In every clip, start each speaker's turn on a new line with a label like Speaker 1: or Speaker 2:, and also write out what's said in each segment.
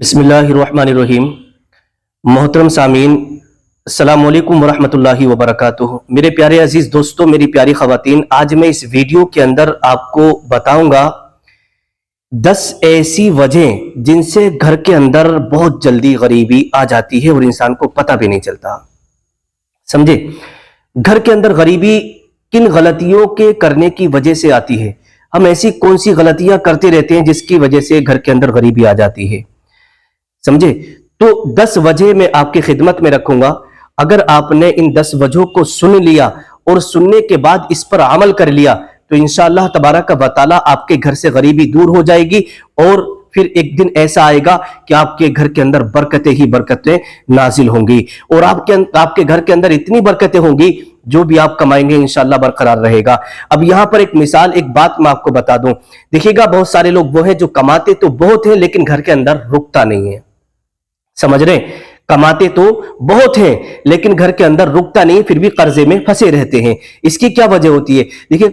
Speaker 1: बिस्मिल्लाहिर्रहमानिर्रहीम। मोहतरम सामीन, अस्सलाम वालेकुम वरहमतुल्लाहि वबरकातुहू। मेरे प्यारे अजीज दोस्तों, मेरी प्यारी खवातीन, आज मैं इस वीडियो के अंदर आपको बताऊंगा 10 ऐसी वजह जिनसे घर के अंदर बहुत जल्दी गरीबी आ जाती है और इंसान को पता भी नहीं चलता। समझे? घर के अंदर गरीबी किन गलतियों के करने की वजह से आती है? हम ऐसी कौन सी गलतियां करते रहते हैं जिसकी वजह से घर के अंदर गरीबी आ जाती है? समझे? तो 10 वजह मैं आपकी खिदमत में रखूंगा। अगर आपने इन 10 वजहों को सुन लिया और सुनने के बाद इस पर अमल कर लिया तो इंशाअल्लाह तबारक व तआला आपके घर से गरीबी दूर हो जाएगी और फिर एक दिन ऐसा आएगा कि आपके घर के अंदर बरकतें ही बरकतें नाजिल होंगी और आपके घर के अंदर इतनी बरकतें होंगी जो भी आप कमाएंगे इंशाअल्लाह बरकरार रहेगा। अब यहां पर एक मिसाल, एक बात मैं आपको बता दूं। देखिएगा, बहुत सारे लोग वो हैं जो कमाते तो बहुत है लेकिन घर के अंदर रुकता नहीं है। समझ रहे? कमाते तो बहुत हैं लेकिन घर के अंदर रुकता नहीं, फिर भी कर्जे में फंसे रहते हैं। इसकी क्या वजह होती है? देखिए,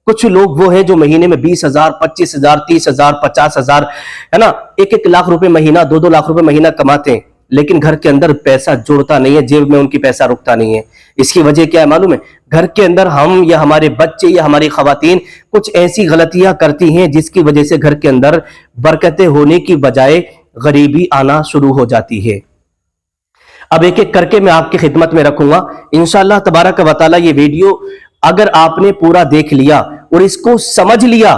Speaker 1: कुछ लोग वो हैं जो महीने में 20,000, 25,000, 30,000, 50,000, है ना, 1-1 लाख रुपए महीना, 2-2 लाख रुपए महीना कमाते हैं लेकिन घर के अंदर पैसा जुड़ता नहीं है, जेब में उनकी पैसा रुकता नहीं है। इसकी वजह क्या है मालूम है? घर के अंदर हम या हमारे बच्चे या हमारी खवातीन कुछ ऐसी गलतियां करती हैं जिसकी वजह से घर के अंदर बरकतें होने की बजाय गरीबी आना शुरू हो जाती है। अब एक एक करके मैं आपकी खिदमत में रखूंगा इंशाअल्लाह तबारक व तआला। ये वीडियो अगर आपने पूरा देख लिया और इसको समझ लिया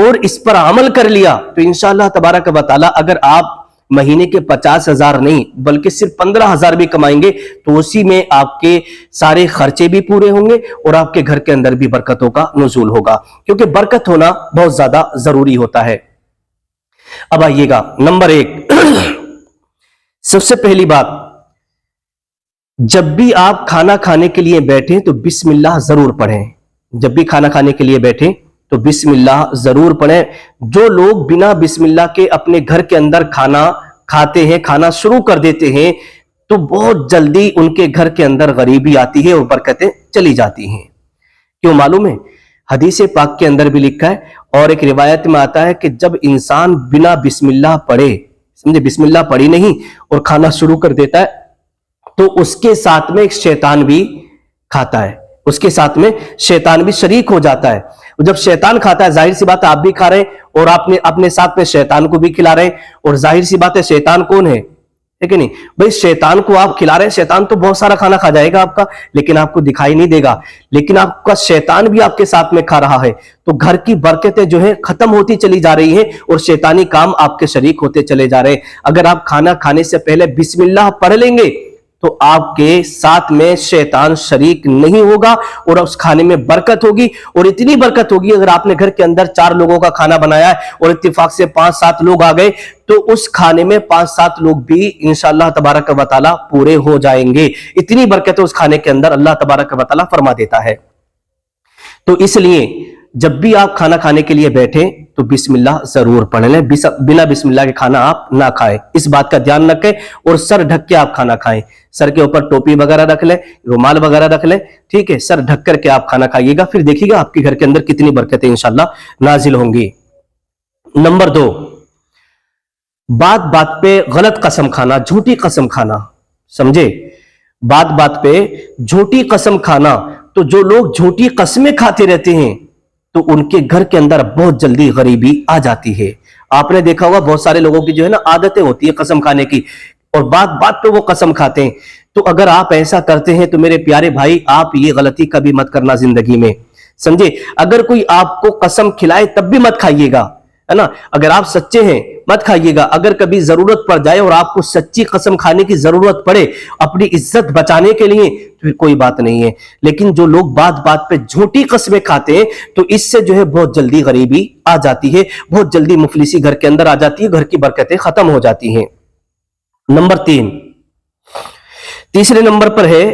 Speaker 1: और इस पर अमल कर लिया तो इंशाअल्लाह तबारक व तआला अगर आप महीने के 50,000 नहीं बल्कि सिर्फ 15,000 भी कमाएंगे तो उसी में आपके सारे खर्चे भी पूरे होंगे और आपके घर के अंदर भी बरकतों का नुज़ूल होगा, क्योंकि बरकत होना बहुत ज्यादा जरूरी होता है। अब आइएगा, नंबर 1 सबसे पहली बात, जब भी आप खाना खाने के लिए बैठें तो बिस्मिल्लाह जरूर पढ़ें। जब भी खाना खाने के लिए बैठें तो बिस्मिल्लाह जरूर पढ़ें। जो लोग बिना बिस्मिल्लाह के अपने घर के अंदर खाना खाते हैं, खाना शुरू कर देते हैं, तो बहुत जल्दी उनके घर के अंदर गरीबी आती है और बरकतें चली जाती हैं। क्यों मालूम है? हदीस पाक के अंदर भी लिखा है और एक रिवायत में आता है कि जब इंसान बिना बिस्मिल्लाह पढ़े, समझे, बिस्मिल्लाह पढ़ी नहीं और खाना शुरू कर देता है तो उसके साथ में एक शैतान भी खाता है, उसके साथ में शैतान भी शरीक हो जाता है। जब शैतान खाता है, जाहिर सी बात है आप भी खा रहे हैं और आपने अपने साथ में शैतान को भी खिला रहे हैं। और जाहिर सी बात है शैतान कौन है कि नहीं भाई? शैतान को आप खिला रहे हैं, शैतान तो बहुत सारा खाना खा जाएगा आपका लेकिन आपको दिखाई नहीं देगा, लेकिन आपका शैतान भी आपके साथ में खा रहा है तो घर की बरकतें जो है खत्म होती चली जा रही है और शैतानी काम आपके शरीक होते चले जा रहे हैं। अगर आप खाना खाने से पहले बिस्मिल्लाह पढ़ लेंगे तो आपके साथ में शैतान शरीक नहीं होगा और उस खाने में बरकत होगी। और इतनी बरकत होगी, अगर आपने घर के अंदर 4 लोगों का खाना बनाया है और इत्तेफाक से 5-7 लोग आ गए तो उस खाने में 5-7 लोग भी इंशाअल्लाह तबारक व तआला पूरे हो जाएंगे। इतनी बरकत उस खाने के अंदर अल्लाह तबारक व तआला फरमा देता है। तो इसलिए जब भी आप खाना खाने के लिए बैठे तो बिस्मिल्लाह जरूर पढ़ लें। बिना बिस्मिल्लाह के खाना आप ना खाएं, इस बात का ध्यान रखें। और सर ढक के आप खाना खाएं, सर के ऊपर टोपी वगैरह रख लें, रुमाल वगैरह रख लें, ठीक है? सर ढक करके आप खाना खाइएगा, फिर देखिएगा आपके घर के अंदर कितनी बरकतें इंशाअल्लाह नाजिल होंगी। नंबर 2, बात बात पे गलत कसम खाना, झूठी कसम खाना। समझे? बात बात पे झूठी कसम खाना। तो जो लोग झूठी कस्में खाते रहते हैं तो उनके घर के अंदर बहुत जल्दी गरीबी आ जाती है। आपने देखा होगा बहुत सारे लोगों की जो है ना आदतें होती है कसम खाने की और बात बात पे वो कसम खाते हैं। तो अगर आप ऐसा करते हैं तो मेरे प्यारे भाई, आप ये गलती कभी मत करना जिंदगी में। समझे? अगर कोई आपको कसम खिलाए तब भी मत खाइएगा, है ना? अगर आप सच्चे हैं मत खाइएगा। अगर कभी जरूरत पड़ जाए और आपको सच्ची कसम खाने की जरूरत पड़े अपनी इज्जत बचाने के लिए तो फिर कोई बात नहीं है। लेकिन जो लोग बात बात पे झूठी कसमें खाते हैं तो इससे जो है बहुत जल्दी गरीबी आ जाती है, बहुत जल्दी मुफलिसी घर के अंदर आ जाती है, घर की बरकतें खत्म हो जाती हैं। नंबर 3, तीसरे नंबर पर है,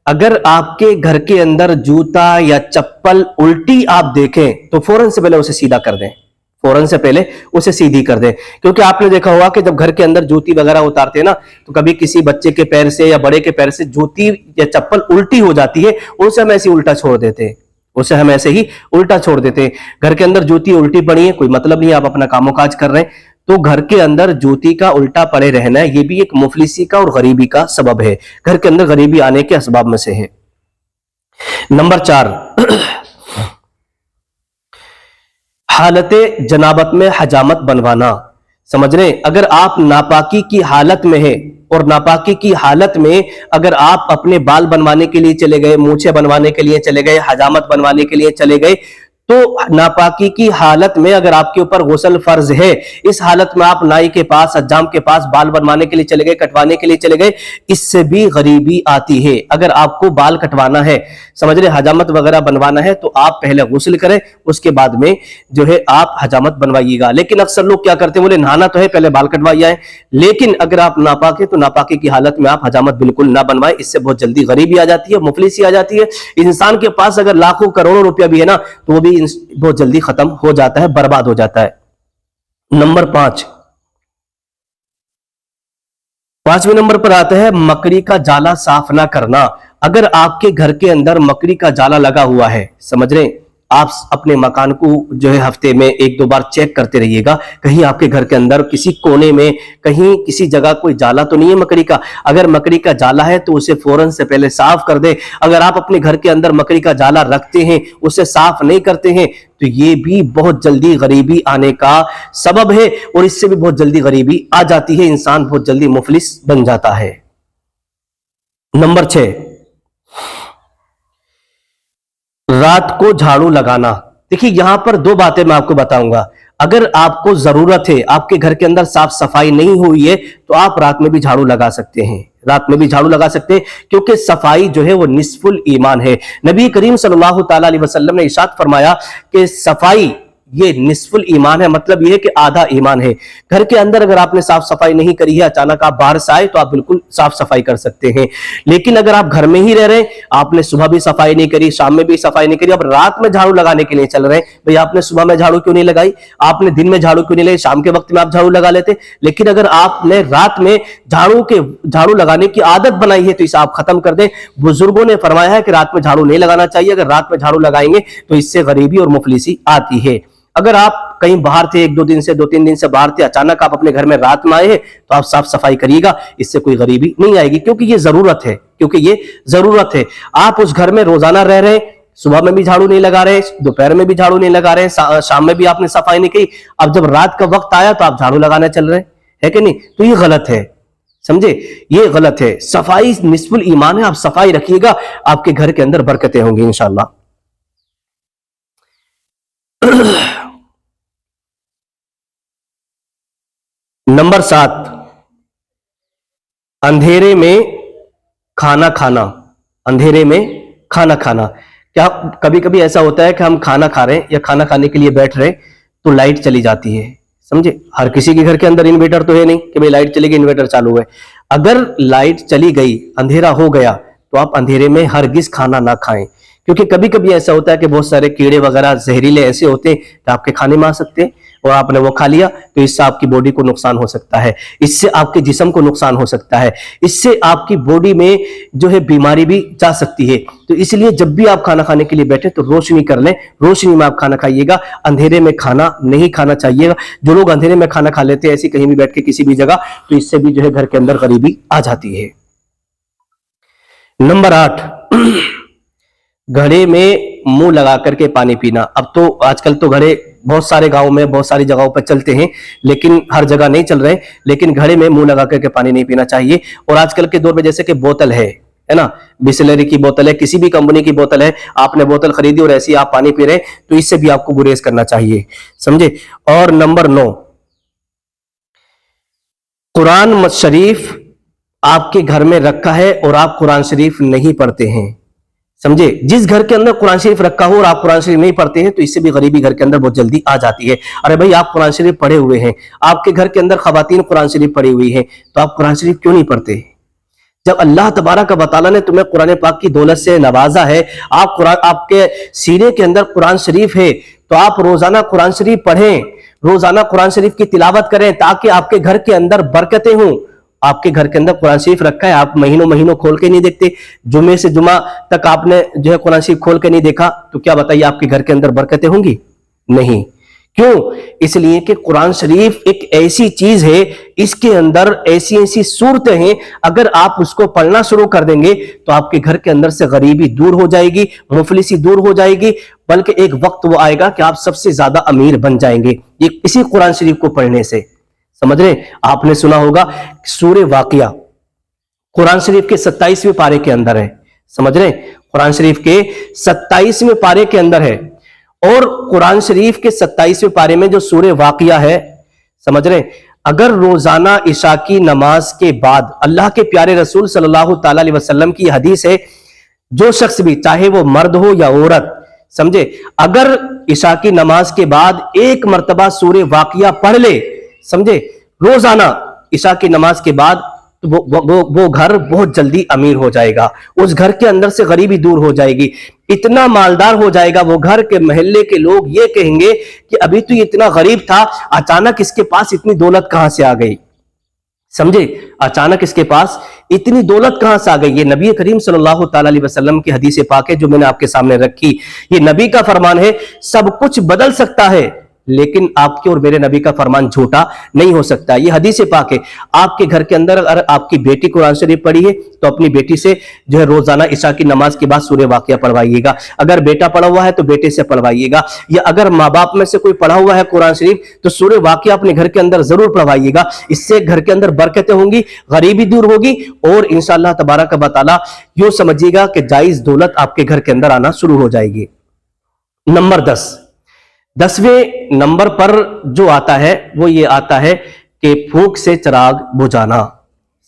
Speaker 1: अगर आपके घर के अंदर जूता या चप्पल उल्टी आप देखें तो फौरन से पहले उसे सीधा कर दें, फौरन से पहले उसे सीधी कर दें। क्योंकि आपने देखा होगा कि जब घर के अंदर जूती वगैरह उतारते हैं ना तो कभी किसी बच्चे के पैर से या बड़े के पैर से जूती या चप्पल उल्टी हो जाती है, उसे हम ऐसे उल्टा छोड़ देते हैं, उसे हम ऐसे ही उल्टा छोड़ देते हैं। घर के अंदर जूती उल्टी पड़ी है, कोई मतलब नहीं, आप अपना कामोकाज कर रहे हैं तो घर के अंदर जूती का उल्टा पड़े रहना ये भी एक मुफलिसी का और गरीबी का सबब है, घर के अंदर गरीबी आने के असबाब में से है। नंबर 4, हालत जनाबत में हजामत बनवाना। समझ रहे हैं, अगर आप नापाकी की हालत में है और नापाकी की हालत में अगर आप अपने बाल बनवाने के लिए चले गए, मूछें बनवाने के लिए चले गए, हजामत बनवाने के लिए चले गए, तो नापाकी की हालत में अगर आपके ऊपर गुस्ल फर्ज है, इस हालत में आप नाई के पास, हज्जाम के पास बाल बनवाने के लिए चले गए, कटवाने के लिए चले गए, इससे भी गरीबी आती है। अगर आपको बाल कटवाना है, समझ रहे, हजामत वगैरह बनवाना है, तो आप पहले गुस्ल करें, उसके बाद में जो है आप हजामत बनवाइएगा। लेकिन अक्सर लोग क्या करते हैं, बोले नहाना तो है, पहले बाल कटवाइए। लेकिन अगर आप नापाक है तो नापाकी की हालत में आप हजामत बिल्कुल ना बनवाएं, इससे बहुत जल्दी गरीबी आ जाती है, मुफलिसी आ जाती है। इंसान के पास अगर लाखों करोड़ों रुपया भी है ना, तो वो भी बहुत जल्दी खत्म हो जाता है, बर्बाद हो जाता है। नंबर 5, 5वें नंबर पर आता है मकड़ी का जाला साफ ना करना। अगर आपके घर के अंदर मकड़ी का जाला लगा हुआ है, समझ रहे हैं, आप अपने मकान को जो है हफ्ते में 1-2 बार चेक करते रहिएगा, कहीं आपके घर के अंदर किसी कोने में, कहीं किसी जगह कोई जाला तो नहीं है मकड़ी का। अगर मकड़ी का जाला है तो उसे फौरन से पहले साफ कर दे। अगर आप अपने घर के अंदर मकड़ी का जाला रखते हैं, उसे साफ नहीं करते हैं, तो ये भी बहुत जल्दी गरीबी आने का सबब है, और इससे भी बहुत जल्दी गरीबी आ जाती है, इंसान बहुत जल्दी मुफलिस बन जाता है। नंबर 6, रात को झाड़ू लगाना। देखिए यहां पर 2 बातें मैं आपको बताऊंगा। अगर आपको जरूरत है, आपके घर के अंदर साफ सफाई नहीं हुई है, तो आप रात में भी झाड़ू लगा सकते हैं, रात में भी झाड़ू लगा सकते हैं, क्योंकि सफाई जो है वो निस्फुल ईमान है। नबी करीम सल्लल्लाहु ताला अलैहि वसल्लम ने इरशाद फरमाया कि सफाई ये निस्फुल ईमान है, मतलब ये है कि आधा ईमान है। घर के अंदर अगर आपने साफ सफाई नहीं करी है, अचानक आप बाहर से आए, तो आप बिल्कुल साफ सफाई कर सकते हैं। लेकिन अगर आप घर में ही रह रहे हैं, आपने सुबह भी सफाई नहीं करी, शाम में भी सफाई नहीं करी, अब रात में झाड़ू लगाने के लिए चल रहे हैं, भाई आपने सुबह में झाड़ू क्यों नहीं लगाई, आपने दिन में झाड़ू क्यों नहीं लगाई, शाम के वक्त में आप झाड़ू लगा लेते। लेकिन अगर आपने रात में झाड़ू लगाने की आदत बनाई है, तो इसे आप खत्म कर दें। बुजुर्गों ने फरमाया है कि रात में झाड़ू नहीं लगाना चाहिए, अगर रात में झाड़ू लगाएंगे तो इससे गरीबी और मुफलिसी आती है। अगर आप कहीं बाहर थे, 1-2 दिन से, 2-3 दिन से बाहर थे, अचानक आप अपने घर में रात में आए हैं, तो आप साफ सफाई करिएगा, इससे कोई गरीबी नहीं आएगी, क्योंकि ये जरूरत है। आप उस घर में रोजाना रह रहे हैं, सुबह में भी झाड़ू नहीं लगा रहे, दोपहर में भी झाड़ू नहीं लगा रहे, शाम में भी आपने सफाई नहीं की, अब जब रात का वक्त आया तो आप झाड़ू लगाने चल रहे हैं कि नहीं, तो ये गलत है, समझे, ये गलत है। सफाई निस्फुल ईमान है, आप सफाई रखिएगा, आपके घर के अंदर बरकतें होंगी इंशाअल्लाह। नंबर 7, अंधेरे में खाना खाना। अंधेरे में खाना खाना, क्या कभी कभी ऐसा होता है कि हम खाना खा रहे हैं या खाना खाने के लिए बैठ रहे हैं, तो लाइट चली जाती है, समझे। हर किसी के घर के अंदर इन्वर्टर तो है नहीं कि भाई लाइट चली गई, इन्वर्टर चालू है। अगर लाइट चली गई, अंधेरा हो गया, तो आप अंधेरे में हरगिज खाना ना खाएं, क्योंकि कभी कभी ऐसा होता है कि बहुत सारे कीड़े वगैरह जहरीले ऐसे होते हैं कि आपके खाने में आ सकते हैं, और आपने वो खा लिया, तो इससे आपकी बॉडी को नुकसान हो सकता है, इससे आपके जिस्म को नुकसान हो सकता है, इससे आपकी बॉडी में जो है बीमारी भी जा सकती है। तो इसलिए जब भी आप खाना खाने के लिए बैठे तो रोशनी कर लें, रोशनी में आप खाना खाइएगा, अंधेरे में खाना नहीं खाना चाहिएगा। जो लोग अंधेरे में खाना खा लेते हैं ऐसी कहीं भी बैठ के किसी भी जगह, तो इससे भी जो है घर के अंदर गरीबी आ जाती है। नंबर 8, घड़े में मुंह लगा करके पानी पीना। अब तो आजकल तो घड़े बहुत सारे गांवों में, बहुत सारी जगहों पर चलते हैं, लेकिन हर जगह नहीं चल रहे, लेकिन घड़े में मुंह लगा करके पानी नहीं पीना चाहिए। और आजकल के दौर में जैसे कि बोतल है ना, बिसलेरी की बोतल है, किसी भी कंपनी की बोतल है, आपने बोतल खरीदी और ऐसी आप पानी पी रहे हैं, तो इससे भी आपको गुरेज करना चाहिए, समझे। और नंबर 9, कुरान शरीफ आपके घर में रखा है और आप कुरान शरीफ नहीं पढ़ते हैं, समझे। जिस घर के अंदर कुरान शरीफ रखा हो और आप कुरान शरीफ नहीं पढ़ते हैं, तो इससे भी गरीबी घर के अंदर बहुत जल्दी आ जाती है। अरे भाई आप कुरान शरीफ पढ़े हुए हैं, आपके घर के अंदर खवातीन कुरान शरीफ पढ़ी हुई हैं, तो आप कुरान शरीफ क्यों नहीं पढ़ते? जब अल्लाह तबारक व तआला ने तुम्हें कुरान पाक की दौलत से नवाजा है, आपके सीने के अंदर कुरान शरीफ है, तो आप रोजाना कुरान शरीफ पढ़ें, रोजाना कुरान शरीफ की तिलावत करें, ताकि आपके घर के अंदर बरकतें हों। आपके घर के अंदर कुरान शरीफ रखा है, आप महीनों महीनों खोल के नहीं देखते, जुमे से जुमा तक आपने जो है कुरान शरीफ खोल के नहीं देखा, तो क्या बताइए आपके घर के अंदर बरकतें होंगी? नहीं, کیوں؟ اس لیے کہ قرآن شریف ایک ایسی چیز ہے، اس کے اندر ایسی ایسی صورتیں ہیں، اگر آپ اس کو پڑھنا شروع کر دیں گے تو آپ کے گھر کے اندر سے غریبی دور ہو جائے گی، مفلسی دور ہو جائے گی، بلکہ ایک وقت وہ آئے گا کہ آپ سب سے زیادہ امیر بن جائیں گے یہ اسی قرآن شریف کو پڑھنے سے۔ سمجھ رہے ہیں؟ آپ نے سنا ہوگا سورہ واقعہ قرآن شریف کے 27ویں پارے کے اندر ہے، سمجھ رہے ہیں؟ قرآن شریف کے 27ویں پارے کے اندر ہے، اور قرآن شریف کے 27ویں پارے میں جو سورہ واقعہ ہے، سمجھ رہے ہیں، اگر روزانہ عشاء کی نماز کے بعد، اللہ کے پیارے رسول صلی اللہ تعالی علیہ وسلم کی حدیث ہے، جو شخص بھی چاہے وہ مرد ہو یا عورت، سمجھے، اگر عشاء کی نماز کے بعد ایک مرتبہ سورہ واقعہ پڑھ لے، سمجھے، روزانہ عشاء کی نماز کے بعد، تو وہ گھر بہت جلدی امیر ہو جائے گا، اس گھر کے اندر سے غریبی دور ہو جائے گی، اتنا مالدار ہو جائے گا وہ گھر کے محلے کے لوگ یہ کہیں گے کہ ابھی تو یہ اتنا غریب تھا، اچانک اس کے پاس اتنی دولت کہاں سے آ گئی؟ سمجھے، اچانک اس کے پاس اتنی دولت کہاں سے آ گئی؟ یہ نبی کریم صلی اللہ تعالی علیہ وسلم کی حدیث پاک ہے جو میں نے آپ کے سامنے رکھی، یہ نبی کا فرمان ہے۔ سب کچھ بدل سکتا ہے لیکن آپ کے اور میرے نبی کا فرمان جھوٹا نہیں ہو سکتا، یہ حدیث پاک ہے۔ آپ کے گھر کے اندر اگر آپ کی بیٹی قرآن شریف پڑھی ہے تو اپنی بیٹی سے جو ہے روزانہ عشاء کی نماز کے بعد سورہ واقعہ پڑھوائیے گا، اگر بیٹا پڑھا ہوا ہے تو بیٹے سے پڑھوائیے گا، یا اگر ماں باپ میں سے کوئی پڑھا ہوا ہے قرآن شریف تو سورہ واقعہ اپنے گھر کے اندر ضرور پڑھوائیے گا، اس سے گھر کے اندر برکتیں ہوں گی، غریبی دور ہوگی، اور انشاءاللہ تبارک و تعالی یوں سمجھیے گا کہ جائز دولت آپ کے گھر کے اندر آنا شروع ہو جائے گی۔ نمبر 10ویں نمبر پر جو آتا ہے وہ یہ آتا ہے کہ پھونک سے چراغ بجھانا،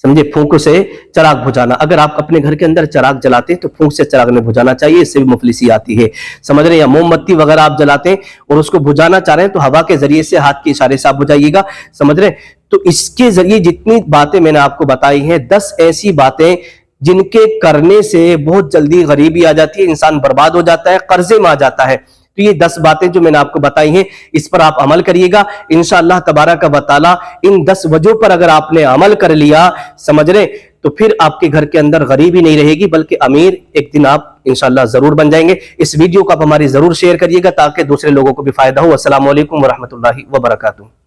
Speaker 1: سمجھے، پھونک سے چراغ بجھانا۔ اگر آپ اپنے گھر کے اندر چراغ جلاتے ہیں تو پھونک سے چراغ نہیں بجھانا چاہیے، اس سے بھی مفلسی آتی ہے، سمجھ رہے ہیں؟ یا موم بتی وغیرہ آپ جلاتے ہیں اور اس کو بجھانا چاہ رہے ہیں تو ہوا کے ذریعے سے ہاتھ کے اشارے سے آپ بجھائیے گا، سمجھ رہے ہیں؟ تو اس کے ذریعے جتنی باتیں میں نے آپ کو بتائی ہیں، 10 ایسی باتیں جن کے کرنے سے بہت جلدی غریبی آ جاتی ہے، انسان برباد ہو جاتا ہے، قرضے میں آ جاتا ہے۔ تو یہ 10 باتیں جو میں نے آپ کو بتائی ہیں اس پر آپ عمل کریے گا انشاءاللہ تبارک و تعالی۔ ان 10 وجہوں پر اگر آپ نے عمل کر لیا، سمجھ رہے، تو پھر آپ کے گھر کے اندر غریبی نہیں رہے گی بلکہ امیر ایک دن آپ انشاءاللہ ضرور بن جائیں گے۔ اس ویڈیو کو آپ ہماری ضرور شیئر کریے گا تاکہ دوسرے لوگوں کو بھی فائدہ ہو۔ السلام علیکم ورحمۃ اللہ وبرکاتہ۔